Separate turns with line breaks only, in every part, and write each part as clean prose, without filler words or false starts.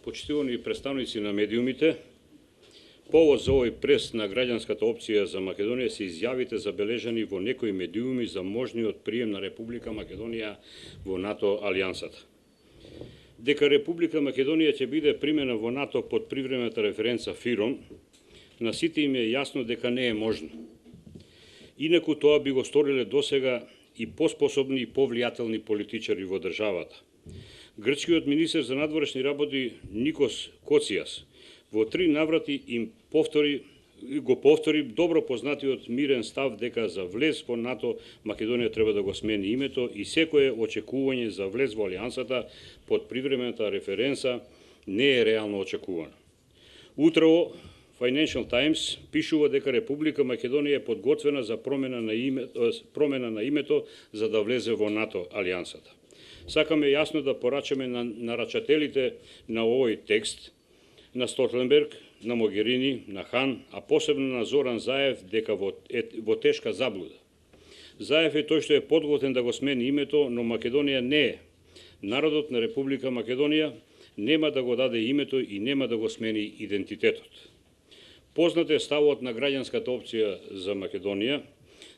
почитувани представници на медиумите, повод за овој прес на граѓанската опција за Македонија се изјавите забележани во некои медиуми за можниот прием на Република Македонија во НАТО алијансата. Дека Република Македонија ќе биде примена во НАТО под привремената референца ФИРОМ, на сите им е јасно дека не е можно. Инаку тоа би го сториле досега и поспособни и повлијателни политичари во државата. Грчкиот министер за надворешни работи Никос Коцијас во 3 наврати го повтори добро познатиот мирен став дека за влез во НАТО Македонија треба да го смени името и секое очекување за влез во алијансата под привремената референца не е реално очекувано. Утрово Financial Times пишува дека Република Македонија е подготвена за промена на името за да влезе во НАТО алијансата. Сакаме јасно да порачаме на нарачателите на овој текст, на Столтенберг, на Могерини, на Хан, а посебно на Зоран Заев дека во тешка заблуда. Заев е тој што е подготвен да го смени името, но Македонија не е. Народот на Република Македонија нема да го даде името и нема да го смени идентитетот. Познат е ставот на граѓанската опција за Македонија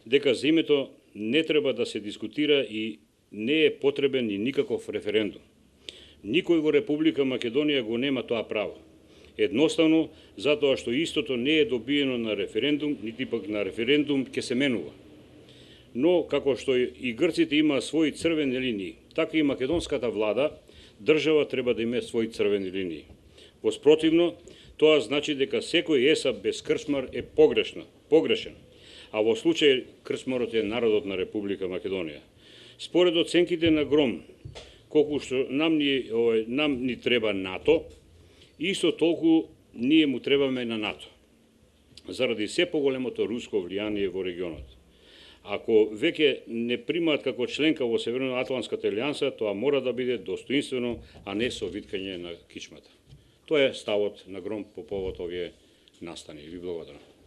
дека за името не треба да се дискутира и не е потребен ни никаков референдум. Никој во Република Македонија го нема тоа право. Едноставно, затоа што истото не е добиено на референдум, нити пак на референдум ќе се менува. Но, како што и грците има своји црвени линии, така и македонската влада, држава треба да има своји црвени линии. Воспротивно, тоа значи дека секој есап без крстмар е погрешен, а во случај крстмарот е народот на Република Македонија. Според оценките на Гром, колку што нам ни треба НАТО, исто толку ние му требаме на НАТО, заради се поголемото руско влијание во регионот. Ако веќе не примаат како членка во Северноатлантската алијанса, тоа мора да биде достоинствено, а не со виткање на кичмата. Тоа е ставот на Гром по повод овие настани. Ви благодарам.